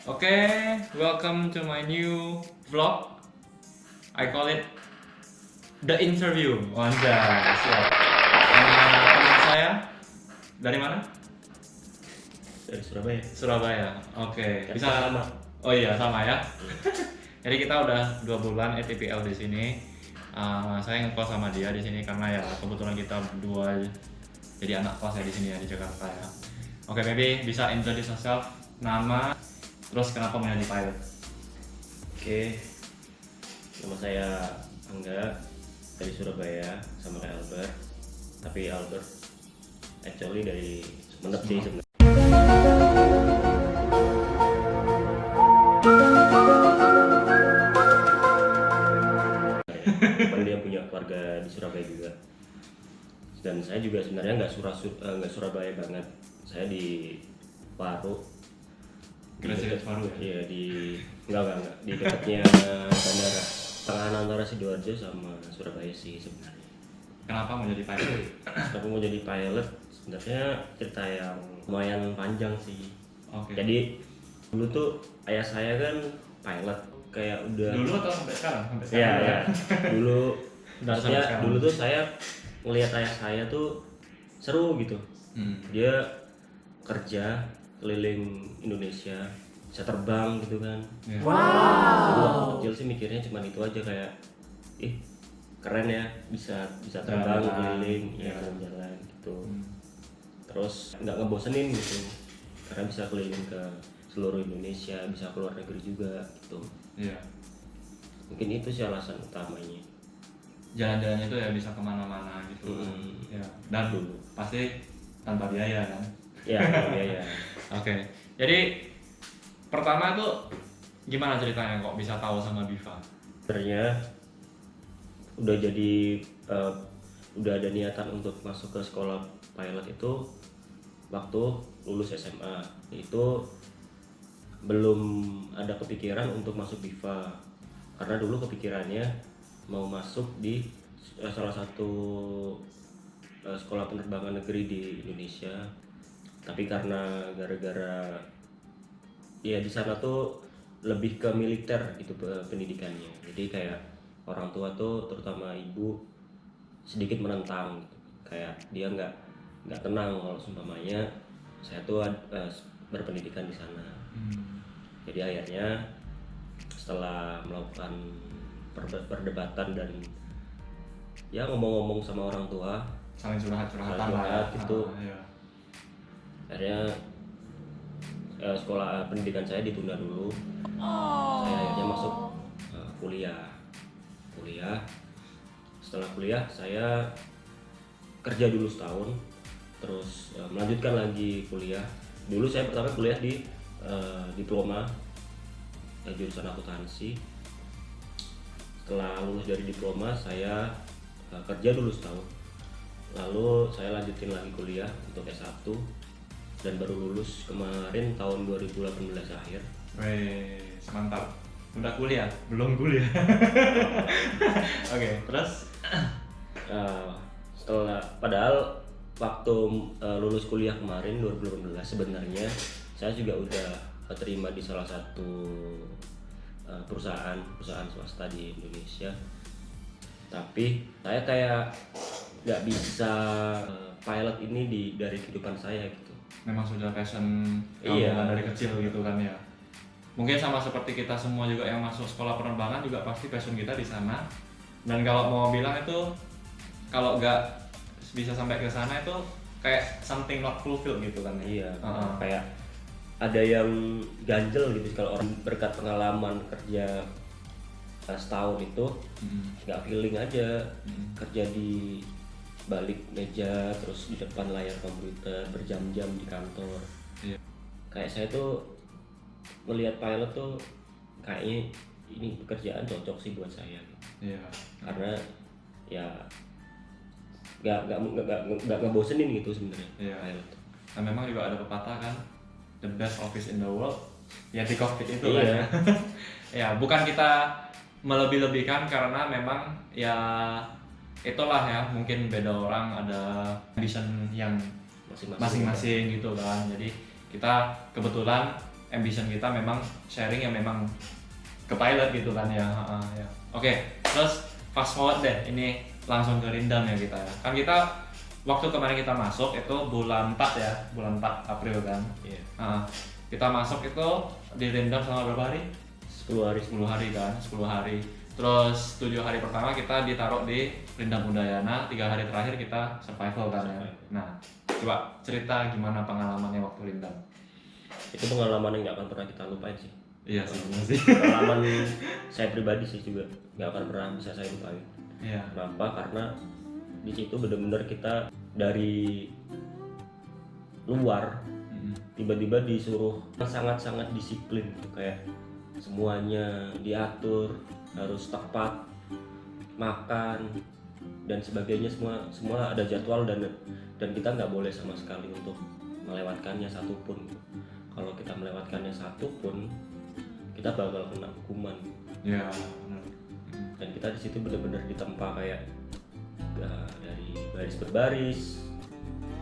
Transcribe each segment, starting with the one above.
Oke, welcome to my new vlog. I call it The Interview. Wanda, siap. Teman saya dari mana? Dari Surabaya. Surabaya. Oke, Ya, bisa sama. Oh iya, sama ya. Jadi kita udah 2 bulan ATPL di sini. Saya ngekos sama dia di sini karena ya kebetulan kita berdua jadi anak kos ya di sini ya di Jakarta ya. Oke, maybe bisa introduce yourself, nama, terus kenapa menjadi pilot? Oke, nama saya Angga dari Surabaya sama kayak Albert. Tapi Albert actually dari Sumeneb sih sebenarnya. Cuman dia punya keluarga di Surabaya juga. Dan saya juga sebenarnya nggak Surabaya banget. Saya di Paro. Graduate Paro ya? Iya enggak di dekatnya bandara. Tengah antara Sidoarjo sama Surabaya sih sebenarnya. Kenapa mau jadi pilot? Aku mau jadi pilot sebenarnya cerita yang lumayan panjang sih. Oke. Jadi dulu tuh ayah saya kan pilot kayak udah. Dulu atau sampai sekarang? Sampai Iya sekarang ya. Dulu Dan sampai maksudnya sekarang. dulu tuh saya ngelihat ayah saya tuh seru gitu. Dia kerja keliling Indonesia, bisa terbang gitu kan. Yeah. Dulu waktu kecil sih mikirnya cuma itu aja kayak keren ya bisa terbang Jalan-jalan. keliling Iya. ya jalan gitu. Terus nggak ngebosenin gitu karena bisa keliling ke seluruh Indonesia, bisa keluar negeri juga gitu. Iya. Mungkin itu sih alasan utamanya. Jalan-jalan itu ya bisa kemana-mana gitu. Ya. Dan Dulu. pasti tanpa biaya kan. Ya ya. Oke. Jadi pertama tuh gimana ceritanya kok bisa tahu sama Biva? Sebenarnya udah ada niatan untuk masuk ke sekolah pilot itu waktu lulus SMA. Itu belum ada kepikiran untuk masuk Biva karena dulu kepikirannya mau masuk di salah satu sekolah penerbangan negeri di Indonesia, tapi karena gara-gara ya di sana tuh lebih ke militer gitu pendidikannya, jadi kayak orang tua tuh terutama ibu sedikit menentang gitu. Kayak dia nggak tenang kalau seumpamanya saya tuh berpendidikan di sana. Jadi akhirnya setelah melakukan perdebatan dan ya ngomong-ngomong sama orang tua, Saling curhat-curhatan Saling lah ya. curhat gitu. Iya. akhirnya sekolah pendidikan saya ditunda dulu. Saya akhirnya masuk kuliah. Setelah kuliah saya kerja dulu setahun, terus melanjutkan lagi kuliah. Dulu saya pertama kuliah di diploma jurusan akuntansi. Setelah lulus dari diploma saya kerja dulu setahun, lalu saya lanjutin lagi kuliah untuk S1 dan baru lulus kemarin tahun 2018 akhir. Wih, mantap. Udah kuliah? Belum kuliah. Oke, terus Padahal waktu lulus kuliah kemarin 2018 sebenarnya saya juga udah terima di salah satu perusahaan swasta di Indonesia, tapi saya kayak nggak bisa pilot ini dari kehidupan saya gitu. memang sudah passion kamu Iya. kan dari kecil gitu kan ya. Mungkin sama seperti kita semua juga yang masuk sekolah penerbangan juga pasti passion kita di sana. Dan kalau mau bilang itu kalau nggak bisa sampai ke sana itu kayak something not fulfilled gitu kan ya. Iya, kayak ada yang ganjel gitu kalau orang berkat pengalaman kerja setahun itu nggak feeling aja. Kerja di balik meja terus di depan layar komputer berjam-jam di kantor. Iya. Kayak saya tuh melihat pilot tuh kayaknya ini pekerjaan cocok sih buat saya gitu. Iya. Karena ya nggak ngebosenin gitu sebenarnya. Iya. Pilot. Nah memang juga ada pepatah kan, the best office in the world ya di cockpit itu Iya. kan ya. Ya bukan kita melebih-lebihkan karena memang ya itulah ya, mungkin beda orang ada ambition yang masing-masing gitu kan. Jadi kita kebetulan ambition kita memang sharing yang memang ke pilot gitu kan ya. Ya. Oke, terus fast forward deh, ini langsung ke Rindam ya kita ya. Kan kita waktu kemarin kita masuk itu bulan 4 ya, bulan 4 April kan. Iya. Kita masuk itu di Rindam selama berapa hari? 10 hari. 10 hari kan, 10 hari. Terus 7 hari pertama kita ditaruh di Rindam Udayana, 3 hari terakhir kita survival kan ya. Nah, coba cerita gimana pengalamannya waktu Rindam. Itu pengalaman yang nggak akan pernah kita lupain sih. Iya sih, benar sih. Pengalaman saya pribadi sih juga nggak akan pernah bisa saya lupain. Iya. Kenapa? Karena di situ benar-benar kita dari luar tiba-tiba disuruh sangat-sangat disiplin gitu, kayak semuanya diatur, harus tepat, makan dan sebagainya, semua ada jadwal dan kita nggak boleh sama sekali untuk melewatkannya satupun. Kalau kita melewatkannya satupun, kita bakal kena hukuman. Iya, benar. Dan kita di situ benar-benar ditempa kayak dari baris berbaris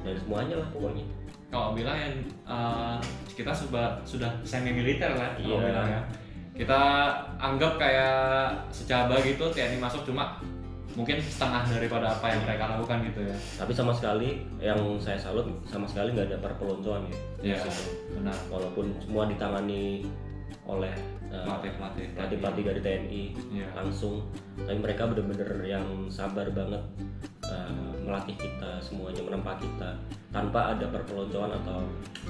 dan semuanya lah pokoknya. Kalau bilang yang kita sudah semi militer lah, kalau Iya. bilang ya. Kita anggap kayak secaba gitu, TNI masuk cuma mungkin setengah daripada apa yang mereka lakukan gitu ya. Tapi sama sekali yang saya salut, sama sekali nggak ada perpeloncoan ya. Iya, di situ. benar. Walaupun semua ditangani oleh pelatih dari TNI Iya. langsung, tapi mereka benar-benar yang sabar banget melatih kita semuanya, menempa kita tanpa ada perpeloncoan atau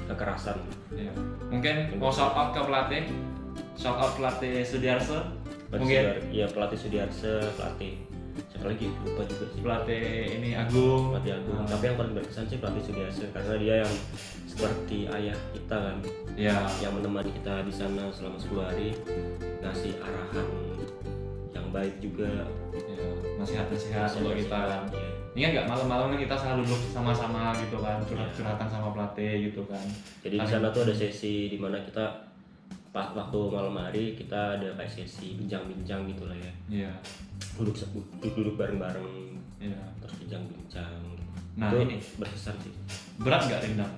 kekerasan. Iya. Mungkin mau shout out ke pelatih, shout out pelatih Sudiarso, mungkin Pelatih Sudiarso, pelatih siapa lagi lupa juga sih. pelatih ini Agung. Pelatih Agung. Tapi yang paling berkesan sih pelatih Sudiarso, karena dia yang seperti ayah kita kan, Iya. yang menemani kita di sana selama 10 hari, ngasih arahan yang baik juga, Ya, nasihat-nasihat untuk kita kan. Iya. Ingat nggak malam-malam kan kita selalu duduk sama-sama gitu kan, curhat-curhatan sama pelatih gitu kan. Jadi di sana tuh ada sesi di mana kita waktu malam hari kita ada kayak sesi bincang-bincang gitu lah ya. Iya. Duduk bareng-bareng, Iya. terus bincang-bincang. Nah, itu ini berkesan sih. berat nggak Rindam?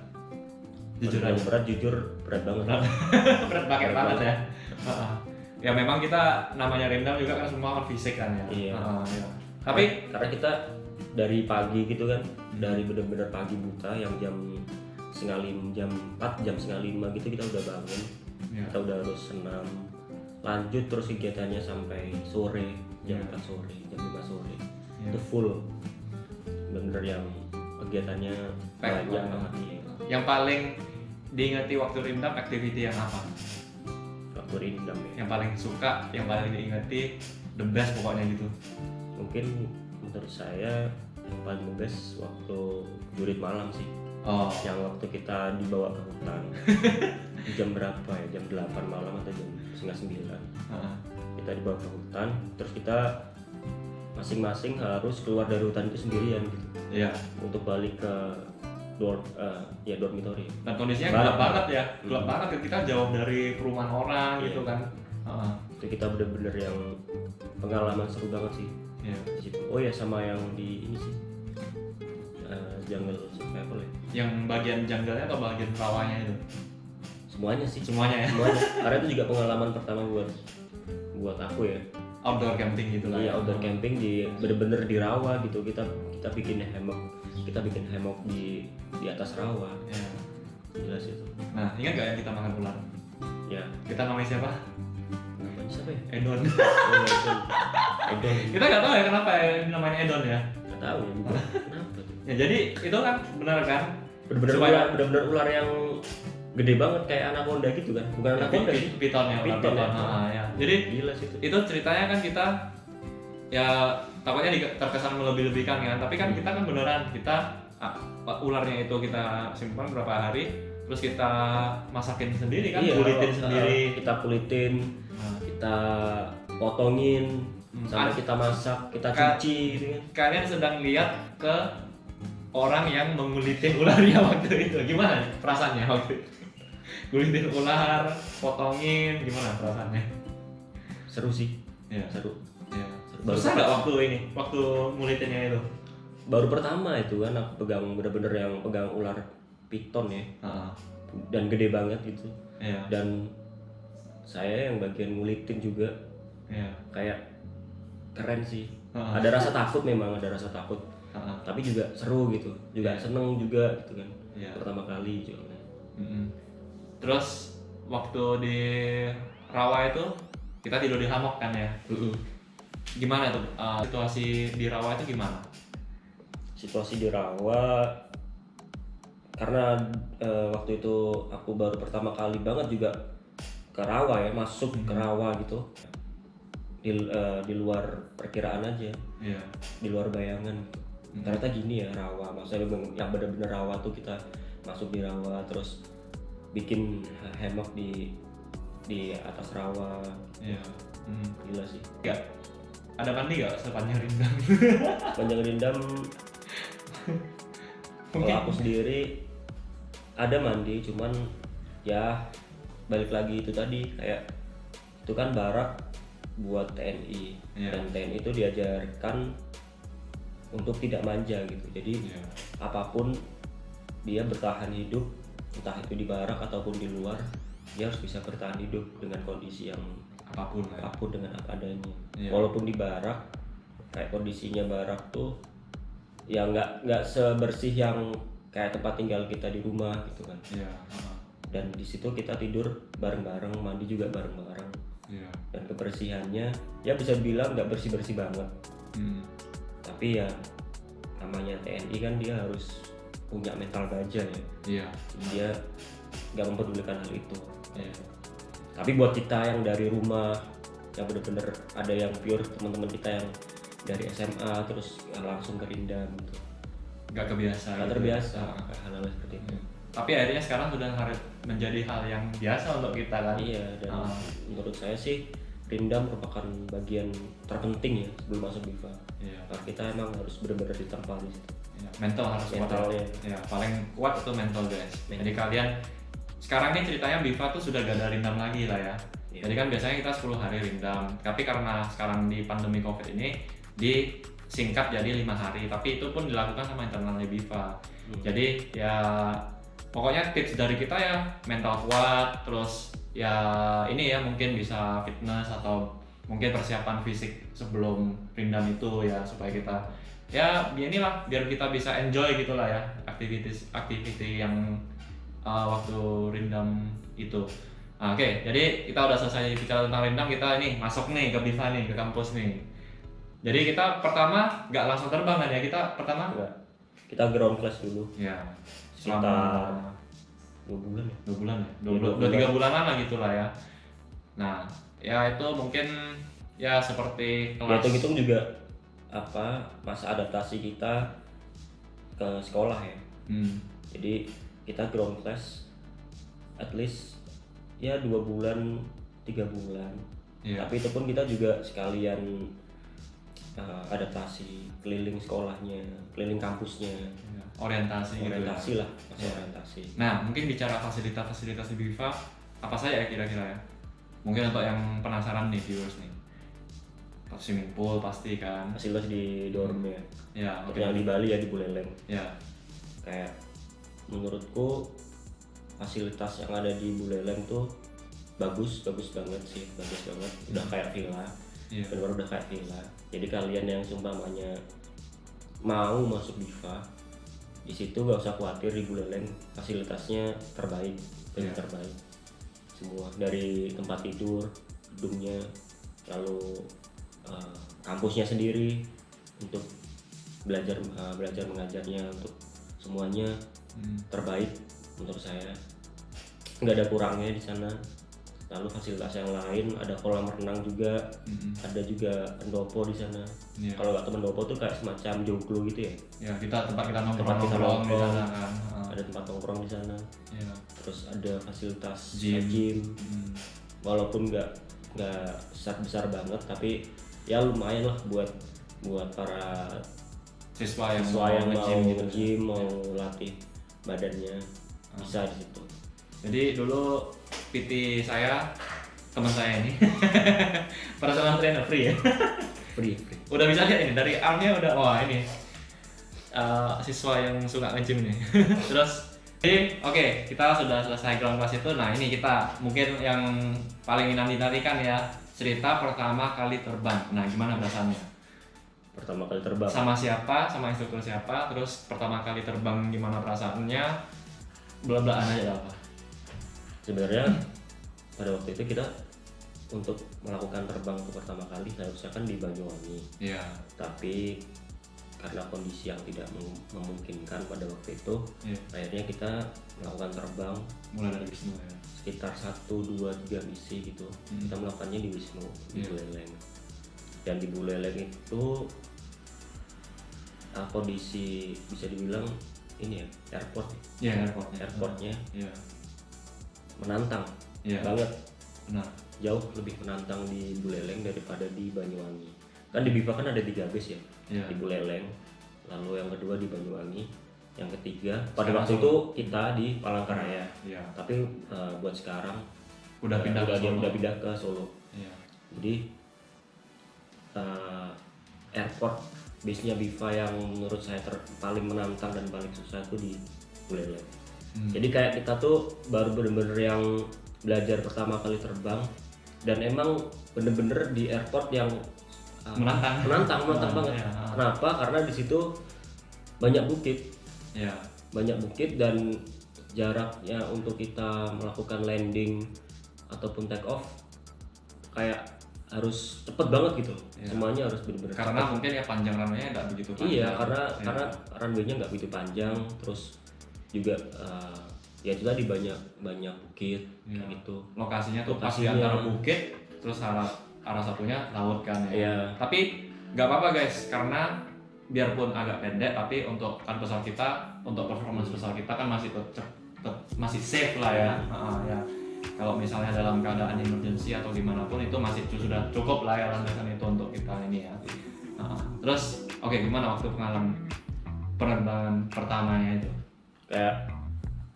Jujur Yang aja. jujur berat banget. Berat pakai banget ya. Heeh. Ya memang kita namanya Rindam juga kan semua kan fisik kan ya. Iya. Iya. Tapi karena kita dari pagi gitu kan, dari bener-bener pagi buta yang jam 4:30, jam 4:30 gitu kita udah bangun. ya, Kita udah harus senam, lanjut terus kegiatannya sampai sore, jam Iya. 4 sore, jam 5 sore. Iya. Itu full bener yang kegiatannya Pack banyak banget. banget. Iya. yang paling diingati waktu Rindam activity yang apa? Waktu Rindam ya, Yang paling suka, yang paling diingati, the best pokoknya gitu. mungkin menurut saya yang paling the best waktu jurit malam sih, Oh. yang waktu kita dibawa ke hutan. Di jam berapa ya, jam 8 malam atau jam 8:30 Heeh. kita dibawa ke hutan, terus kita masing-masing harus keluar dari hutan itu sendirian gitu, Iya. untuk balik ke dormitory. Dan kondisinya Gelap. gelap banget ya, gelap Hmm. banget kan, kita jauh dari perumahan orang Iya. gitu kan. Heeh. Itu kita bener-bener yang pengalaman seru banget sih Iya. di situ. Oh ya, sama yang di ini sih, jungle survival ya, Yang bagian janggalnya atau bagian rawanya itu? semuanya sih, Semuanya ya. semuanya. Karena itu juga pengalaman pertama buat aku ya. Outdoor camping gitu lah. Iya, ya. outdoor camping bener-bener di rawa gitu. Kita bikin hammock di atas rawa. Iya. Jelas itu. Nah, ingat gak yang kita makan ular? Ya, Kita namanya siapa? namanya siapa ya? Edon. Oh, Edon. Kita nggak tahu ya kenapa ya namanya Edon ya. Nggak tahu ya, bukan. Kenapa tuh? Ya jadi itu kan benar kan? Bener-bener ular yang gede banget kayak anaconda gitu kan? Bukan anaconda sih. Piton ya, ular Piton ya. ya. Jadi Gila sih itu. itu ceritanya kan kita ya takutnya terkesan melebih-lebihkan kan, tapi kan kita kan beneran kita ularnya itu kita simpan berapa hari, terus kita masakin sendiri kan, kulitin sendiri. Kita kulitin, kita potongin, sampai kita masak, kita cuci gitu kan. Kalian sedang lihat ke orang yang mengulitin ularnya waktu itu, gimana perasaannya waktu itu? Kulitin ular, potongin, gimana perasaannya? Seru sih, Ya. seru. Ya. Baru Susah nggak waktu ngulitinnya itu? baru pertama itu kan aku pegang bener-bener yang pegang ular piton ya, Heeh. dan gede banget gitu. Iya. Dan saya yang bagian ngulitin juga, Iya. kayak keren sih. Heeh. Ada rasa takut, memang ada rasa takut, Heeh. tapi juga seru gitu, juga Iya. seneng juga gitu kan. Iya. Pertama kali juga. Mm-mm. Terus waktu di rawa itu kita tidur di hammock kan ya. Gimana tuh situasi di rawa itu gimana? Situasi di rawa, karena waktu itu aku baru pertama kali banget juga ke rawa ya, masuk ke rawa gitu, di luar perkiraan aja, Iya. di luar bayangan gitu. Ternyata gini ya rawa, maksudnya yang benar-benar rawa tuh kita masuk di rawa, terus bikin hemok di atas rawa. Iya. Gila sih. Enggak. Ada mandi nggak sepanjang rindam? Panjang rindam, kalau Mungkin. aku sendiri ada mandi, cuman ya balik lagi itu tadi, kayak itu kan barak buat TNI. Iya. Dan TNI itu diajarkan untuk tidak manja gitu, jadi Iya. apapun dia bertahan hidup, entah itu di barak ataupun di luar, dia harus bisa bertahan hidup dengan kondisi yang Apapun lah ya. apapun, dengan apa adanya. Iya. Walaupun di barak, kayak kondisinya barak tuh ya nggak sebersih yang kayak tempat tinggal kita di rumah gitu kan. Iya. Dan di situ kita tidur bareng-bareng, mandi juga bareng-bareng, Iya. dan kebersihannya ya bisa dibilang nggak bersih-bersih banget, tapi ya namanya TNI kan dia harus punya mental baja ya, Iya. dia nggak mempedulikan hal itu. Iya. Tapi buat kita yang dari rumah, yang bener-bener ada yang pure, teman-teman kita yang dari SMA terus langsung ke Rindam gitu, Nggak kebiasa. nggak gitu terbiasa ya. kayak hal-hal seperti itu. Tapi akhirnya sekarang sudah menjadi hal yang biasa untuk kita kan. Iya, dan menurut saya sih Rindam merupakan bagian terpenting ya sebelum masuk BIFA. Iya. Karena kita emang harus benar-benar ditempa di situ. Iya. Mental harus kuat. Mentalnya. Ya, paling kuat itu mental guys. Mental. Jadi kalian sekarang ini ceritanya BIFA tuh sudah gak ada rindam lagi lah ya. Iya. Jadi kan biasanya kita 10 hari rindam. Tapi karena sekarang di pandemi COVID ini disingkat jadi 5 hari. Tapi itu pun dilakukan sama internalnya BIFA. Jadi ya pokoknya tips dari kita ya mental kuat, terus ya ini ya mungkin bisa fitness atau mungkin persiapan fisik sebelum rindam itu ya, supaya kita ya inilah biar kita bisa enjoy gitulah ya aktivitas yang waktu rindam itu. Nah, oke, jadi kita udah selesai bicara tentang rindam, kita ini masuk nih ke BIFA nih, ke kampus nih. Jadi kita pertama nggak langsung terbang kan ya, kita pertama Enggak. Kita ground class dulu ya sekitar 2 bulan ya. 2 bulan ya, Iya, 2-3 bulanan lah gitu lah ya. Nah ya itu mungkin ya seperti kelas. Hitung-hitung juga apa masa adaptasi kita ke sekolah ya. Jadi kita ground class at least ya 2 bulan 3 bulan. Iya. Tapi itu pun kita juga sekalian adaptasi keliling sekolahnya, keliling kampusnya, Orientasi gitu orientasi ya. lah, masa Iya. orientasi. Nah mungkin bicara fasilitas-fasilitas di BIFA apa saja ya kira-kira ya? Mungkin untuk yang penasaran nih viewers nih, swimming pool pasti kan. Fasilitas di dormnya, Ya oke. yang di Bali ya di Buleleng. Ya. Kayak menurutku fasilitas yang ada di Buleleng tuh bagus banget sih, bagus banget. Udah kayak villa, Iya. benar udah kayak villa. Jadi kalian yang seumpamanya mau masuk BIFA, di situ gak usah khawatir, di Buleleng fasilitasnya terbaik, paling terbaik semua, dari tempat tidur, gedungnya, lalu kampusnya sendiri untuk belajar mengajarnya, untuk semuanya terbaik menurut saya, nggak ada kurangnya di sana. Lalu fasilitas yang lain ada kolam renang juga, ada juga pendopo di sana. Iya. Kalau nggak pendopo tuh kayak semacam joglo gitu ya. Ya tempat kita Tempat kita nongkrong di nongkrong. sana kan. Ada tempat nongkrong di sana. Iya. Terus ada fasilitas Gym. gym. Walaupun nggak besar banget, tapi ya lumayan lah buat para Siswa yang siswa yang mau nge-gym gitu. nge-gym, mau latih badannya, bisa di situ. Jadi dulu PT saya, teman saya ini personal trainer free ya. Free. Udah bisa lihat ini dari armnya udah, wah ini siswa yang suka nge-gym nih. Terus Jadi oke, kita sudah selesai ground class itu. Nah ini kita mungkin yang paling dinanti-nantikan ya, cerita pertama kali terbang. Nah gimana perasaannya? Pertama kali terbang Sama siapa, sama instruktur siapa, terus pertama kali terbang gimana perasaannya, bla-blaan aja apa? sebenarnya pada waktu itu kita untuk melakukan terbang untuk pertama kali harusnya kan di Banyuwangi, Iya. tapi karena kondisi yang tidak memungkinkan pada waktu itu, Iya. akhirnya kita melakukan terbang Mulai dari Wisnu ya. sekitar 1, 2, 3 misi gitu. Kita melakukannya di Wisnu, di Iya. Buleleng. Dan di Buleleng itu kondisi bisa dibilang ini ya, Iya, airportnya Iya. menantang Iya. banget, Benar. jauh lebih menantang di Buleleng daripada di Banyuwangi. Kan di Biva kan ada 3 base ya, Iya. di Buleleng, lalu yang kedua di Banyuwangi, yang ketiga pada Sekarang waktu Solo. itu kita di Palangkaraya. Iya. Tapi buat sekarang Udah pindah ke Solo. udah pindah ke Solo. Iya. Jadi airport base-nya Biva yang menurut saya paling menantang dan paling susah itu di Buleleng. Jadi kayak kita tuh baru bener-bener yang belajar pertama kali terbang, dan emang bener-bener di airport yang Menantang banget. Iya. Kenapa? Karena di situ banyak bukit, Iya. dan jaraknya untuk kita melakukan landing ataupun take off kayak harus cepet banget gitu. Iya. Semuanya harus bener-bener Karena cepet. mungkin ya panjang runway-nya nggak begitu panjang. Iya, Iya. karena runway-nya nggak begitu panjang, terus juga ya itu tadi banyak bukit Iya. kayak gitu. Lokasinya tuh pas di Lokasinya. antara bukit, terus arah satunya laut kan ya. Iya. Tapi nggak apa-apa guys, karena biarpun agak pendek, tapi untuk kan pesawat kita, untuk performance pesawat kita kan masih masih safe lah ya. Ya. Kalau misalnya dalam keadaan emergency atau gimana pun itu masih sudah cukup lah ya landasan itu untuk kita ini ya. Terus oke, gimana waktu pengalaman penerbangan pertamanya itu? Kayak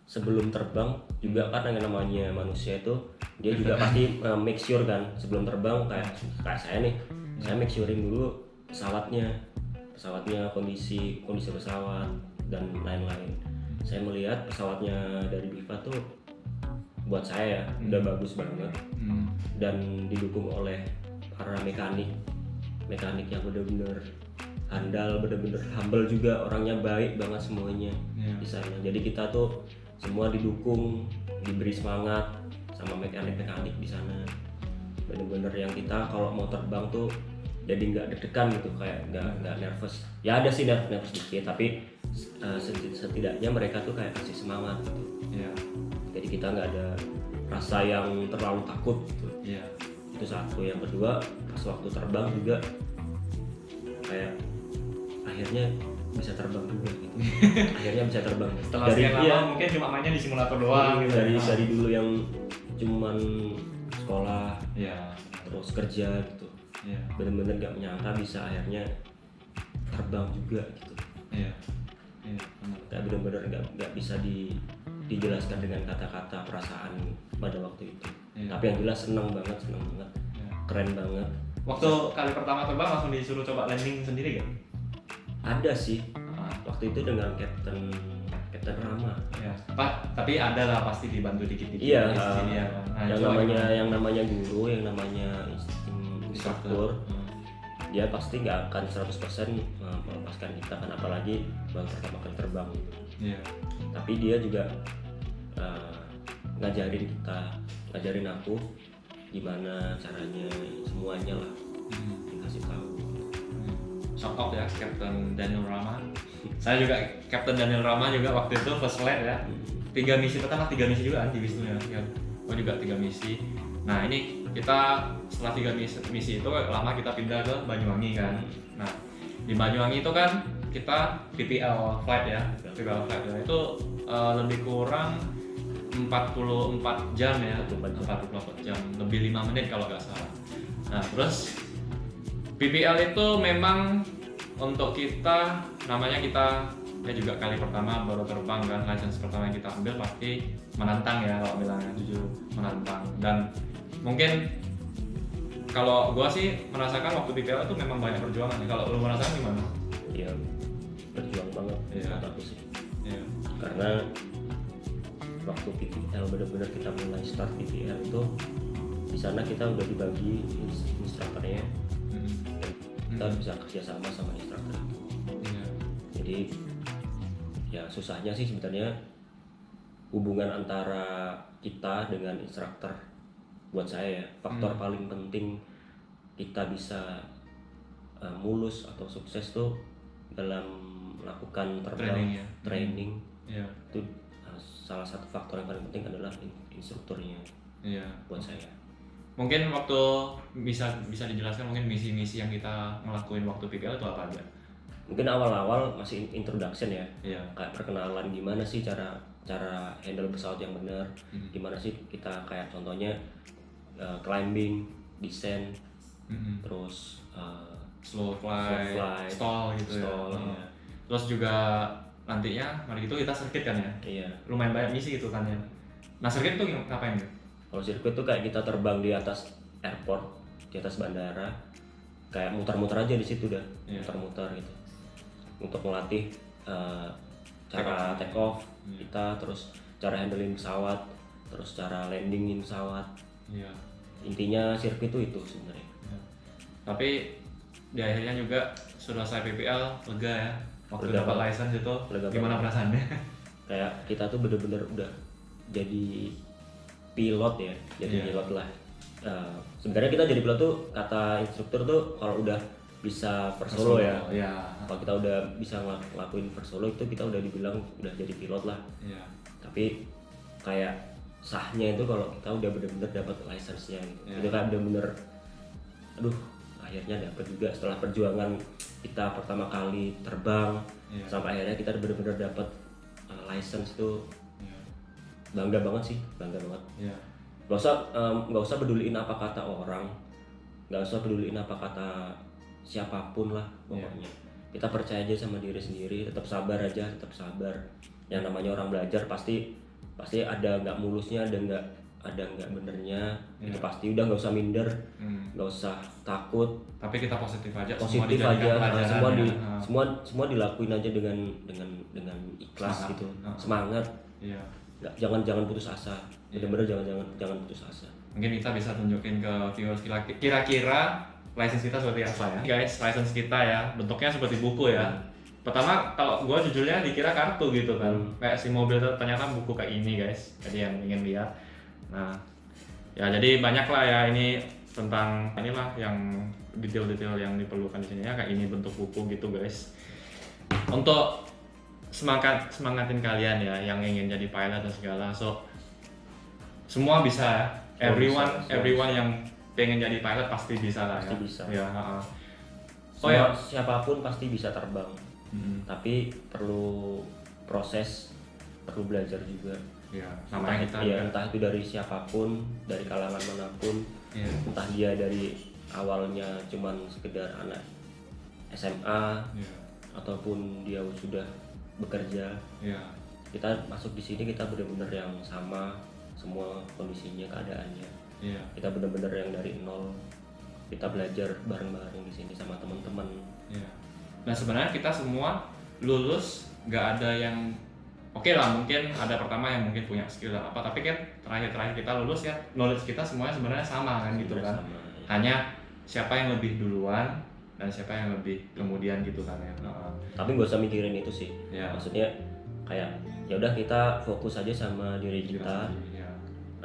sebelum terbang juga kan yang namanya manusia itu dia juga pasti make sure kan sebelum terbang, kayak saya nih, saya make surein dulu pesawatnya kondisi pesawat dan lain-lain. Saya melihat pesawatnya dari Biva tuh buat saya udah bagus banget, dan didukung oleh para mekanik yang benar-benar handal, benar-benar humble juga, orangnya baik banget semuanya di sana. Jadi kita tuh semua didukung, diberi semangat sama mekanik di sana. Bener-bener yang kita kalau mau terbang tuh jadi nggak deg-degan gitu, kayak nggak nervous. Ya ada sih nervous dikit, tapi setidaknya mereka tuh kayak kasih semangat gitu. Iya. Jadi kita nggak ada rasa yang terlalu takut gitu. Iya. Itu satu. Yang kedua, pas waktu terbang juga kayak akhirnya bisa terbang juga gitu. Akhirnya bisa terbang. Setelah sekian lama mungkin cuma mainnya di simulator doang gitu. Dari dulu yang cuman sekolah, Iya. terus kerja gitu. Iya. Bener-bener gak menyangka bisa akhirnya terbang juga gitu. Iya. Iya, benar. Kayak bener-bener gak bisa dijelaskan dengan kata-kata perasaan pada waktu itu. Iya. Tapi yang jelas seneng banget, Iya. keren banget. Waktu kali pertama terbang langsung disuruh coba landing sendiri kan? Ada sih waktu itu dengan Kapten Rama. Ya. Tapi ada lah pasti dibantu dikit-dikit. Iya, di sini ya kan. Nah, yang namanya guru, yang namanya instruktur, dia pasti nggak akan 100% melepaskan kita kan, apalagi baru pertama kali terbang gitu. Iya. Tapi dia juga ngajarin aku gimana caranya, semuanya lah dikasih tahu. Shout out ya Kapten Daniel Rama. Saya juga Kapten Daniel Rama juga waktu itu first flight ya. 3 misi pertama, 3 misi juga kan di Wisnu ya. Oh juga 3 misi. Nah ini kita setelah 3 misi itu lama kita pindah ke Banyuwangi kan. Nah di Banyuwangi itu kan kita PPL flight ya. PPL flight ya. Itu lebih kurang 44 jam ya. 44 jam, lebih 5 menit kalau nggak salah. Nah terus PPL itu memang untuk kita, namanya kita ya juga kali pertama baru terbang kan, license pertama yang kita ambil pasti menantang ya, kalau bilangnya jujur menantang. Dan mungkin kalau gua sih merasakan waktu PPL itu memang banyak perjuangan ya. Kalau lu merasakan gimana? Iya, berjuang banget Iya. kata aku sih. Iya. Karena waktu PPL benar-benar kita mulai start PPL itu di sana kita udah dibagi instrukturnya, kita bisa kerjasama sama instruktur. Jadi ya susahnya sih sebenarnya hubungan antara kita dengan instruktur. Buat saya ya, faktor paling penting kita bisa mulus atau sukses tuh dalam melakukan terbang training itu salah satu faktor yang paling penting adalah instrukturnya. Buat saya mungkin waktu bisa dijelaskan mungkin misi-misi yang kita ngelakuin waktu PPL itu apa aja? Mungkin awal-awal masih introduction ya, kayak perkenalan gimana sih cara handle pesawat yang benar, gimana sih kita kayak contohnya climbing, descent, terus slow fly, stall gitu ya. Terus juga nantinya mari itu kita sirkuit kan ya. Lumayan banyak misi gitu kan ya. Nah sirkuit tuh ngapain gitu? Kalau sirkuit tuh kayak kita terbang di atas airport, di atas bandara, kayak muter-muter aja di situ dah, muter-muter gitu, untuk melatih cara take off kita, terus cara handling pesawat, terus cara landingin pesawat. Intinya sirkuit itu sebenarnya. Tapi di akhirnya juga sudah saya PPL lega ya, waktu dapat license itu gimana perasaannya? Kayak kita tuh bener-bener udah jadi pilot ya, jadi pilot lah. Sebenarnya kita jadi pilot tuh kata instruktur tuh kalau udah bisa first solo ya. Kalau kita udah bisa ngelakuin first solo itu kita udah dibilang udah jadi pilot lah. Tapi kayak sahnya itu kalau kita udah bener-bener dapat license-nya gitu. Itu kan bener-bener aduh akhirnya dapat juga setelah perjuangan kita pertama kali terbang sampai akhirnya kita bener-bener dapat license itu. Bangga banget sih, bangga banget. Nggak usah peduliin apa kata orang, nggak usah peduliin apa kata siapapun lah pokoknya. Kita percaya aja sama diri sendiri, tetap sabar aja, tetap sabar. Yang namanya orang belajar pasti ada nggak mulusnya, ada nggak benernya. Itu pasti udah nggak usah minder, nggak usah takut. Tapi kita positif aja. Semua dilakuin aja dengan ikhlas gitu, semangat. Jangan putus asa, bener-bener jangan putus asa. Mungkin kita bisa tunjukin ke viewers kira-kira license kita seperti apa ya. Guys, license kita ya bentuknya seperti buku ya. Pertama kalau gue jujurnya dikira kartu gitu kan, kayak si mobil itu ternyata buku kayak ini guys. Jadi yang ingin lihat. Nah, ya jadi banyak lah ya ini tentang inilah yang detail-detail yang diperlukan di sini ya, kayak ini bentuk buku gitu guys. Untuk semangatin kalian ya yang ingin jadi pilot dan segala, so semua bisa ya. Everyone yang pengen jadi pilot pasti bisa lah pasti bisa. Siapapun pasti bisa terbang. Tapi perlu proses, perlu belajar juga. Entah itu dari siapapun, dari kalangan manapun, entah dia dari awalnya cuman sekedar anak SMA ataupun dia sudah bekerja. Kita masuk di sini kita benar-benar yang sama semua kondisinya, keadaannya. Kita benar-benar yang dari nol. Kita belajar bareng-bareng di sini sama teman-teman. Nah sebenarnya kita semua lulus nggak ada yang oke lah, mungkin ada pertama yang mungkin punya skill apa, tapi kan terakhir kita lulus ya knowledge kita semuanya sebenarnya sama kan gitu kan. Hanya siapa yang lebih duluan dan siapa yang lebih kemudian gitu kan ya. Tapi nggak usah mikirin itu sih. Maksudnya kayak ya udah kita fokus aja sama diri kita.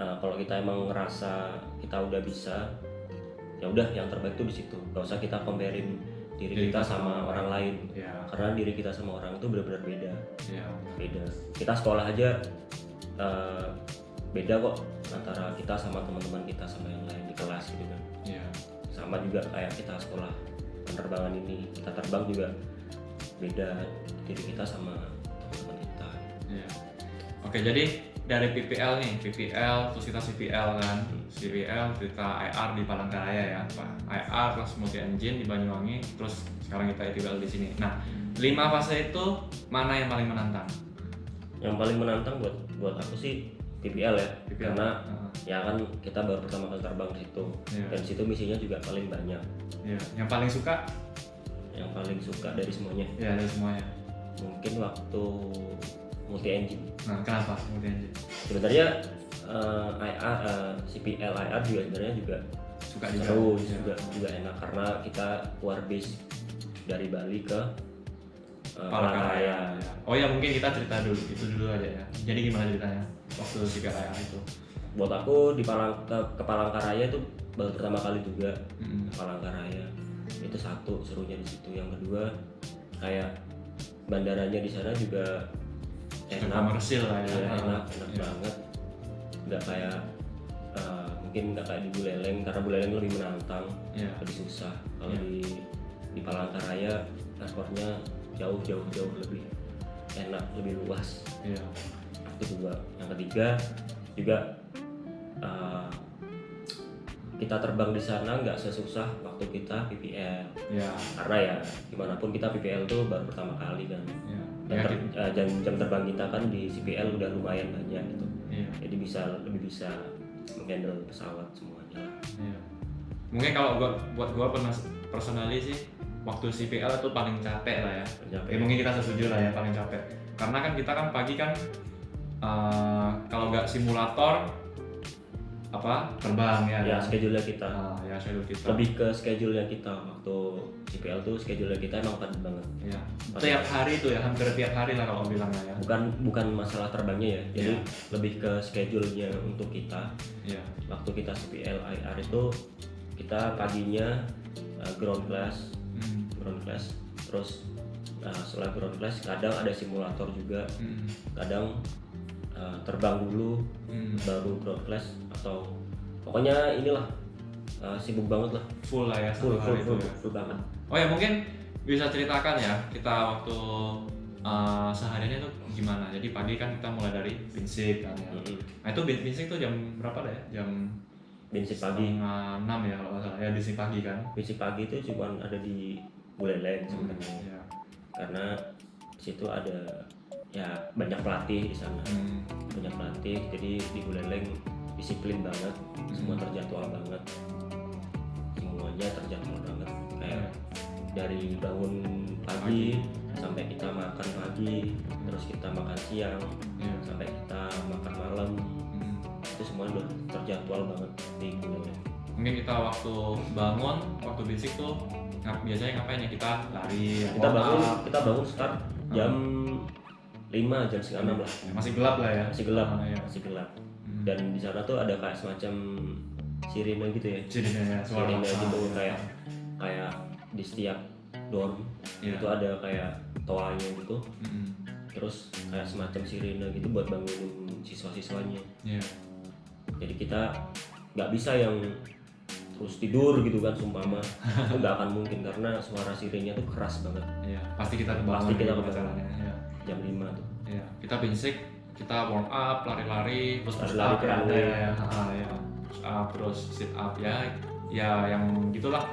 Kalau kita emang ngerasa kita udah bisa, ya udah yang terbaik tuh di situ. Gak usah kita comparein diri kita sama orang lain. Karena diri kita sama orang itu benar-benar beda. Beda. Kita sekolah aja beda kok antara kita sama teman-teman kita sama yang lain di kelas gitu kan. Sama juga kayak kita sekolah penerbangan ini, kita terbang juga beda diri kita sama teman kita. Oke, jadi dari PPL nih, terus kita CPL kan, CPL kita IR di Palangkaraya ya, IR terus multi engine di Banyuwangi, terus sekarang kita ETPL di sini. Nah, 5 fase itu mana yang paling menantang? Yang paling menantang buat aku sih PPL ya, karena ya kan kita baru pertama kali terbang di situ, dan situ misinya juga paling banyak. Yang paling suka? Yang paling suka dari semuanya? Dari semuanya. Mungkin waktu multi engine. Nah, kenapa kemudian Sebenarnya CPL IR juga sebenarnya juga suka seru, juga? juga enak karena kita keluar base dari Bali ke Palangkaraya. Oh ya, mungkin kita cerita dulu itu dulu aja ya. Jadi gimana ceritanya waktu CPLIR itu? Buat aku di ke Palangkaraya itu baru pertama kali juga. Palangkaraya itu satu serunya di situ. Yang kedua kayak bandaranya di sana juga enak, komersil lah ya. enak banget. Nggak kayak mungkin nggak kayak di Buleleng, karena Buleleng lebih menantang, lebih susah. Kalau di Palangkaraya airportnya jauh lebih enak, lebih luas. Itu dua. Yang ketiga juga kita terbang di sana nggak sesusah waktu kita PPL. Karena ya gimana pun kita PPL tuh baru pertama kali kan. Dan jam terbang kita kan di CPL udah lumayan banyak gitu. Jadi lebih bisa menghandle pesawat semuanya. Mungkin kalau buat gua personally sih waktu CPL itu paling capek lah ya. Mungkin kita setuju lah ya, paling capek. Karena kan kita kan pagi kan kalau nggak simulator terbang ya. Schedule kita. Schedule kita. Lebih ke schedule kita waktu CPL tuh schedule kita emang padat banget. Tiap hari tuh ya, hampir tiap hari lah kalau bilang lah ya. Bukan masalah terbangnya ya. Jadi lebih ke schedule-nya untuk kita. Waktu kita CPL IR itu kita paginya ground class. Terus setelah ground class kadang ada simulator juga. Kadang terbang dulu baru ground class, atau pokoknya inilah sibuk banget lah, full lah ya, full banget. Oh ya, mungkin bisa ceritakan ya kita waktu sehariannya tuh gimana. Jadi pagi kan kita mulai dari basic kan ya. Nah itu basic tuh jam berapa lah ya? Jam basic pagi 6 ya kalau nggak salah ya, basic pagi kan. Basic pagi itu cuma ada di Buleleng sebenarnya. Karena situ ada ya banyak pelatih di sana. Banyak pelatih, jadi di Buleleng disiplin banget, semua terjadwal banget. Semuanya terjadwal banget. Kayak dari bangun pagi sampai kita makan pagi, terus kita makan siang, sampai kita makan malam. Itu semua udah terjadwal banget di Buleleng. Mungkin kita waktu bangun, waktu basic tuh biasanya ngapain ya? Kita lari, kita bangun start jam 5, jam setengah 6 lah. Masih gelap lah ya. Masih gelap. Dan di sana tuh ada kayak semacam sirine gitu ya. Sirine gitu, kayak di setiap dorm itu ada kayak toanya gitu. Terus kayak semacam sirine gitu buat bangunin siswa-siswanya. Jadi kita nggak bisa yang terus tidur gitu kan, sumpama itu nggak akan mungkin karena suara sirinenya tuh keras banget. Pasti kita kebangun jam 5 tuh. Kita basic, kita warm up, lari-lari, terus push up ya, push up, terus sit up ya yang gitulah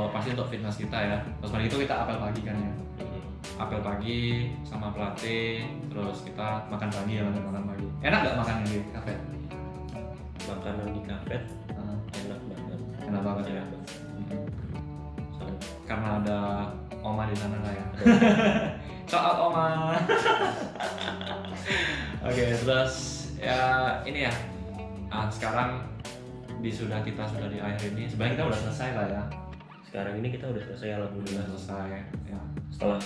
pasti untuk fitness kita ya. Terus pagi itu kita apel pagi kan ya. Apel pagi sama pelatih, terus kita makan pagi. Enak nggak makan di kafe? Makanan di kafe enak banget ya. Karena ada Oma di sana lah ya. Shout out Oma. Oke, terus ya ini ya. Sekarang kita sudah di akhir ini. Sebenarnya kita udah selesai lah ya. Sekarang ini kita udah selesai, alhamdulillah. Selesai ya. Setelah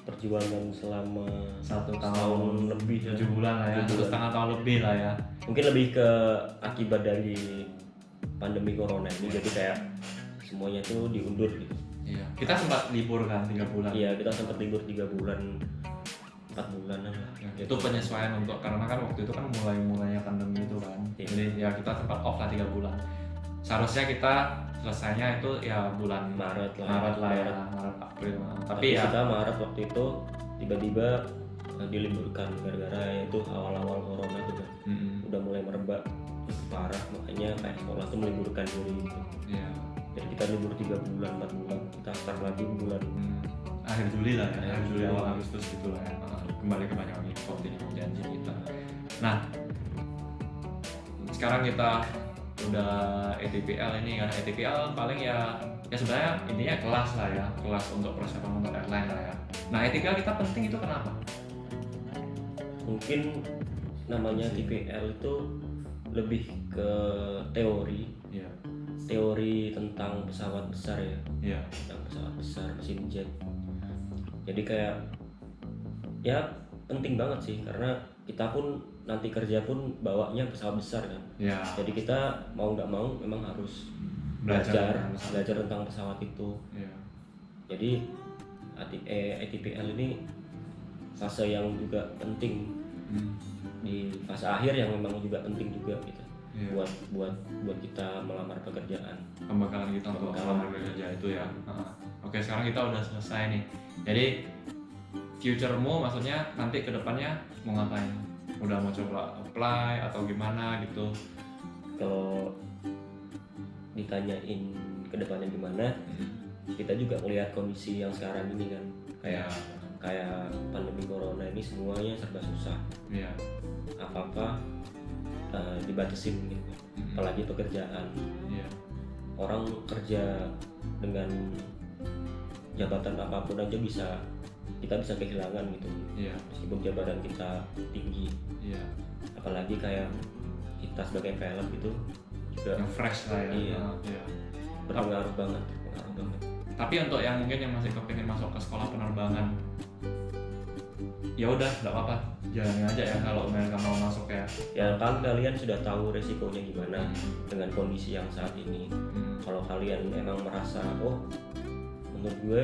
perjuangan selama 1 tahun lebih, 7 bulan lah ya, 1,5 tahun lebih lah ya. Mungkin lebih ke akibat dari pandemi corona ini, jadi kayak semuanya tuh diundur gitu. Kita sempat libur kan 3 bulan. Kita sempat libur 3 bulan, 4 bulanan lah. Itu penyesuaian karena kan waktu itu kan mulainya pandemi itu kan. Jadi ya kita sempat off lah 3 bulan. Seharusnya kita selesainya itu ya bulan Maret April. Tapi ya kita Maret waktu itu tiba-tiba diliburkan gara-gara itu awal-awal corona tuh kan. Udah mulai merebak parah, makanya kayak sekolah tuh meliburkan diri gitu. Jadi kita libur 3 bulan, 4 bulan, kita start lagi bulan akhir Juli lah ya, akhir Juli awal Agustus gitu lah ya. Kembali ke banyak lagi janji kita. Nah, sekarang kita udah ATPL ini kan. ATPL paling ya sebenarnya intinya kelas lah ya, kelas untuk persiapan untuk airline lah ya. Nah, ATPL kita penting itu kenapa? mungkin namanya TPL itu lebih ke teori Iya. teori tentang pesawat besar ya, Iya. tentang pesawat besar, mesin jet. Jadi kayak ya penting banget sih, karena kita pun nanti kerja pun bawanya pesawat besar kan. Iya. Jadi kita mau nggak mau memang harus Belajar belajar tentang pesawat itu. Iya. Jadi ATPL ini fase yang juga penting, di fase akhir yang memang juga penting juga gitu. Iya. buat kita melamar pekerjaan. Pembekalan kita untuk melamar kerja itu ya. Oke, sekarang kita udah selesai nih. Jadi future-mu maksudnya nanti ke depannya mau ngapain? Udah mau coba apply atau gimana gitu? Kalau ditanyain ke depannya gimana, kita juga melihat kondisi yang sekarang ini kan, kayak pandemi corona ini semuanya serba susah, Iya. apa-apa dibatasin gitu. Apalagi pekerjaan, Iya. orang kerja dengan jabatan apapun aja kita bisa kehilangan gitu, Iya. meskipun jabatan kita tinggi. Iya. Apalagi kayak kita sebagai pilot itu juga Yang fresh lah ya. Iya. Iya. berpengaruh banget. Tapi untuk yang mungkin yang masih kepengen masuk ke sekolah penerbangan, ya udah nggak apa-apa, jalani aja ya kalau mereka mau masuk ya. Ya kan kalian sudah tahu resikonya gimana dengan kondisi yang saat ini. Kalau kalian emang merasa menurut gue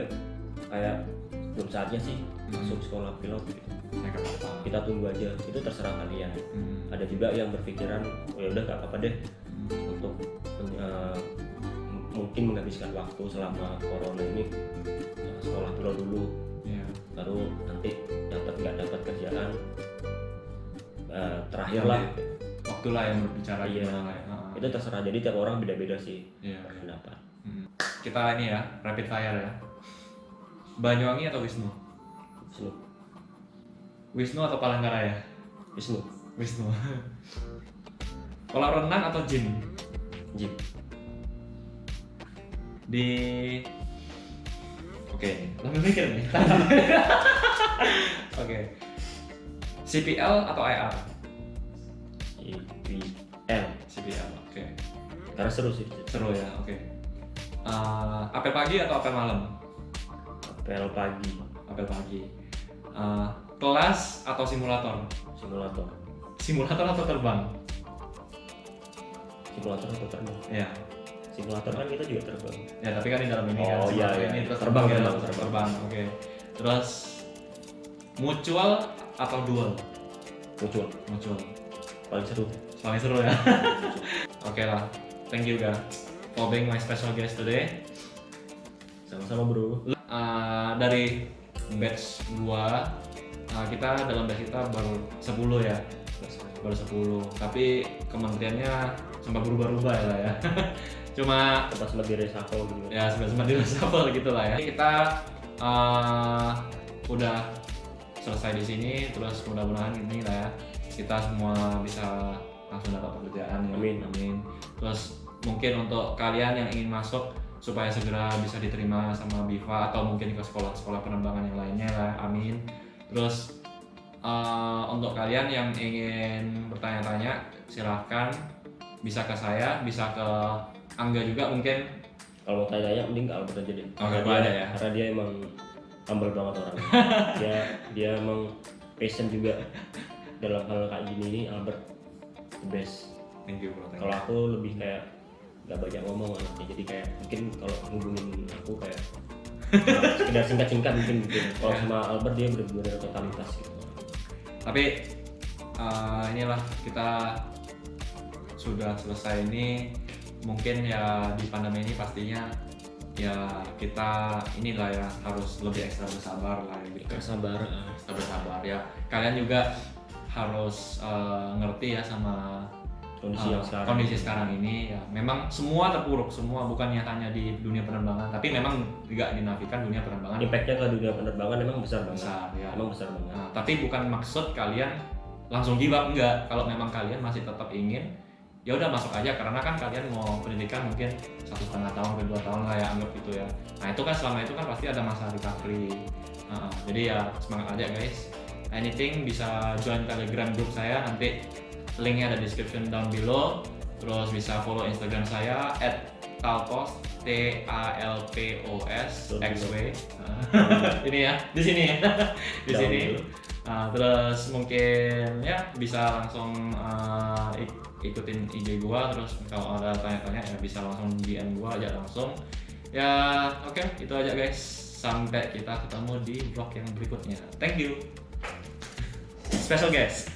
kayak belum saatnya sih masuk sekolah pilot gitu, Ya nggak apa-apa. kita tunggu aja, itu terserah kalian. Ada juga yang berpikiran ya udah nggak apa-apa deh untuk mungkin menghabiskan waktu selama corona ini sekolah dulu Iya. baru nanti nggak dapat kerjaan terakhir lah. Waktulah yang berbicara Iya. gimana ya. Itu terserah, jadi tiap orang beda-beda sih Iya. pendapat. Kita ini ya rapid fire ya. Banyuwangi atau Wisnu? Wisnu. Wisnu atau Palangkaraya? Wisnu. Wisnu. Kolam renang atau gym? Gym. Di Oke, mikir nih. Oke. CPL atau IR? CPL. CPL. Oke. Karena seru sih. Seru ya. Oke. Apel pagi atau apel malam? Apel pagi. Apel pagi. Kelas atau simulator? Simulator. Simulator atau terbang? Simulator atau terbang? Ya. Simulator kan kita juga terbang. Ya, tapi kan di dalam ini kan. Oh, iya, simulator iya. Ini terus Terbang, ya, terbang. terbang. Oke. Terus mutual atau dual? Muncul. Mutual. Paling seru. Paling seru ya. Oke lah. Thank you guys for being my special guest today. Sama-sama bro. Dari batch 2 kita dalam batch kita baru 10 ya. Baru 10. Tapi kementeriannya sempat berubah-ubah ya. Cuma Sempat di reshuffle gitu. ya sempat di reshuffle gitu lah ya. Kita udah selesai di sini, terus mudah-mudahan ini lah ya kita semua bisa langsung dapat pekerjaan ya. Amin. Terus mungkin untuk kalian yang ingin masuk supaya segera bisa diterima sama BIFA atau mungkin ke sekolah-sekolah penerbangan yang lainnya lah, amin. Terus untuk kalian yang ingin bertanya-tanya silahkan, bisa ke saya, bisa ke Angga juga mungkin. Kalau mau tanya mending ke Albert aja deh. Karena dia emang humble banget orangnya. dia emang passion juga dalam hal kayak gini nih. Albert the best. Thank you bro. Kalau aku lebih kayak nggak banyak ngomong anaknya, jadi kayak mungkin kalau hubungin aku kayak sekedar singkat-singkat mungkin gitu. Kalau sama Albert dia benar-benar totalitas gitu. Tapi inilah kita sudah selesai ini. Mungkin ya di pandemi ini pastinya ya kita inilah ya harus lebih ekstra bersabar lah gitu. Ekstra bersabar ya. Kalian juga harus ngerti ya sama kondisi sekarang ini ya. Memang semua terpuruk, semua bukannya hanya di dunia penerbangan, tapi memang juga dinafikan dunia penerbangan. Impactnya ke dunia penerbangan memang besar banget. Ya. Emang besar banget. Nah, tapi bukan maksud kalian langsung give up, enggak. Kalau memang kalian masih tetap ingin, ya udah masuk aja, karena kan kalian mau pendidikan mungkin 1,5 tahun ke 2 tahun lah ya, anggap gitu ya. Nah itu kan selama itu kan pasti ada masa recovery. Jadi ya semangat aja guys. anything bisa join Telegram group saya, nanti linknya ada di description down below. Terus bisa follow Instagram saya @talpos TALPOSXW. Ini ya, di sini ya. Di Down sini. dulu. Terus mungkin ya bisa langsung ikutin IG gua, terus kalau ada tanya-tanya ya bisa langsung DM gua aja langsung. Ya, oke, itu aja guys. Sampai kita ketemu di vlog yang berikutnya. Thank you. Special guest.